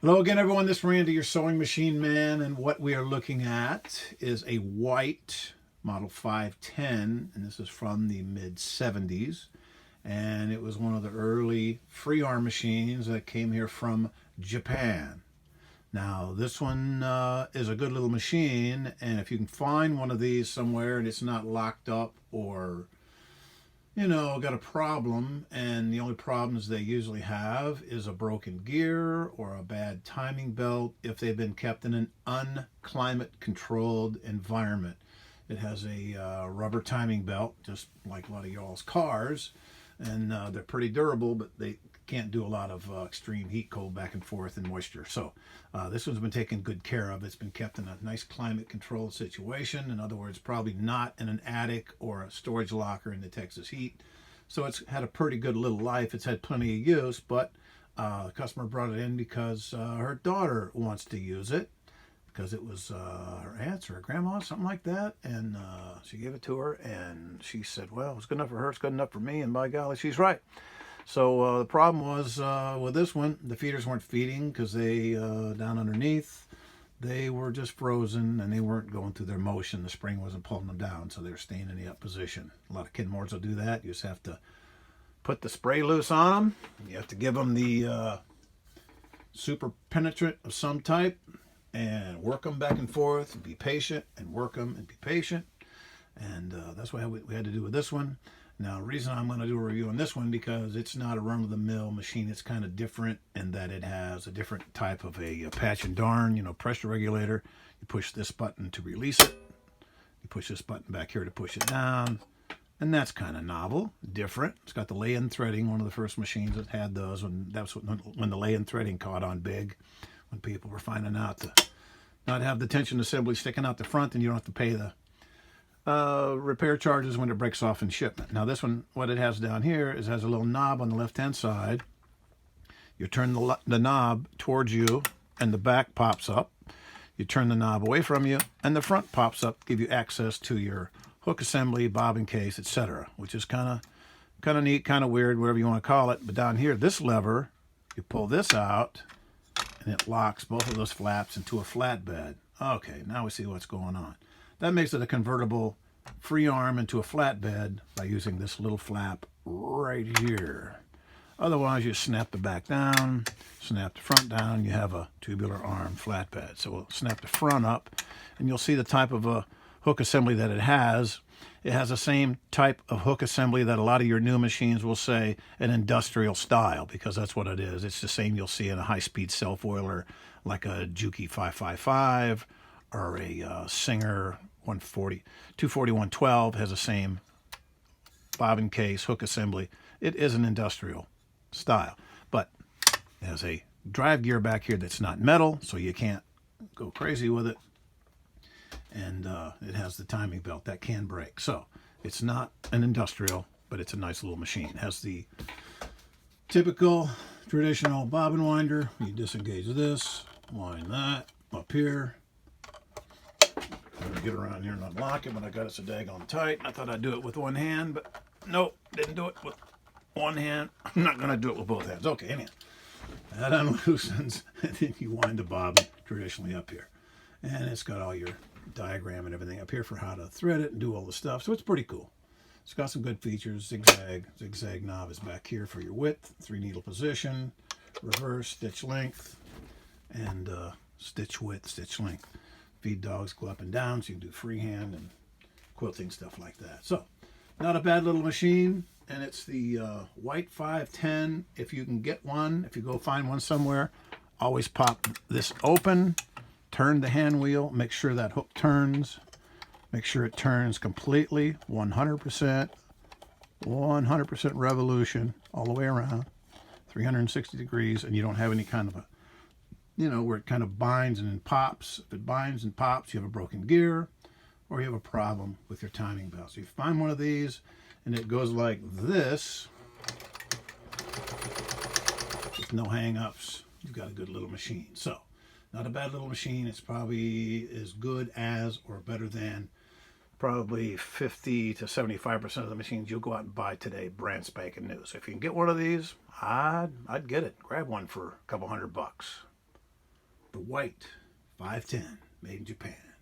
Hello again, everyone. This is Randy, your sewing machine man, and what we are looking at is a white model 510, and this is from the mid-70s, and it was one of the early free arm machines that came here from Japan. Now, this one is a good little machine, and if you can find one of these somewhere and it's not locked up or got a problem, and the only problems they usually have is a broken gear or a bad timing belt if they've been kept in an unclimate controlled environment. It has a rubber timing belt, just like a lot of y'all's cars, and they're pretty durable, but they can't do a lot of extreme heat, cold back and forth, and moisture. So this one's been taken good care of. It's been kept in a nice climate controlled situation. In other words, probably not in an attic or a storage locker in the Texas heat. So it's had a pretty good little life. It's had plenty of use, but the customer brought it in because her daughter wants to use it, because it was her aunt's or her grandma, something like that, and she gave it to her, and she said, well, it's good enough for her, it's good enough for me, and by golly, she's right. So the problem was with this one, the feeders weren't feeding because they, down underneath, they were just frozen and they weren't going through their motion. The spring wasn't pulling them down, so they were staying in the up position. A lot of Kenmores will do that. You just have to put the spray loose on them. You have to give them the super penetrant of some type and work them back and forth and be patient and work them and be patient. And that's what we had to do with this one. Now, the reason I'm going to do a review on this one, because it's not a run-of-the-mill machine. It's kind of different in that it has a different type of a patch and darn, pressure regulator. You push this button to release it. You push this button back here to push it down. And that's kind of novel, different. It's got the lay-in threading, one of the first machines that had those. When the lay-in threading caught on big, when people were finding out to not have the tension assembly sticking out the front, and you don't have to pay the repair charges when it breaks off in shipment. Now this one, what it has down here is it has a little knob on the left-hand side. You turn the knob towards you, and the back pops up. You turn the knob away from you, and the front pops up, give you access to your hook assembly, bobbin case, etc., which is kind of neat, kind of weird, whatever you want to call it. But down here, this lever, you pull this out, and it locks both of those flaps into a flatbed. Okay, now we see what's going on. That makes it a convertible free arm into a flatbed by using this little flap right here. Otherwise, you snap the back down, snap the front down, you have a tubular arm flatbed. So we'll snap the front up, and you'll see the type of a hook assembly that it has. It has the same type of hook assembly that a lot of your new machines will say an industrial style, because that's what it is. It's the same you'll see in a high-speed self-oiler like a Juki 555 or a Singer 240-112 has the same bobbin case hook assembly. It is an industrial style, but it has a drive gear back here that's not metal, so you can't go crazy with it. And it has the timing belt that can break. So it's not an industrial, but it's a nice little machine. It has the typical traditional bobbin winder. You disengage this, wind that up here. I'm going to get around here and unlock it, but I got it so daggone tight. I thought I'd do it with one hand, but nope, didn't do it with one hand. I'm not going to do it with both hands. Okay, anyhow. That unloosens, and then you wind the bobbin traditionally up here. And it's got all your diagram and everything up here for how to thread it and do all the stuff. So it's pretty cool. It's got some good features. Zigzag knob is back here for your width, 3-needle position, reverse, stitch length, and stitch width, stitch length. Feed dogs go up and down, so you can do freehand and quilting, stuff like that. So not a bad little machine, and it's the white 510. If you can get one, if you go find one somewhere, always pop this open, turn the hand wheel, make sure that hook turns, make sure it turns completely, 100%, 100% revolution all the way around, 360 degrees, and you don't have any kind of a, where it kind of binds and then pops. If it binds and pops, you have a broken gear, or you have a problem with your timing belt. So you find one of these, and it goes like this, with no hang-ups, you've got a good little machine. So not a bad little machine. It's probably as good as or better than probably 50 to 75% of the machines you'll go out and buy today, brand spanking new. So if you can get one of these, I'd get it. Grab one for a couple $100. The white 510, made in Japan.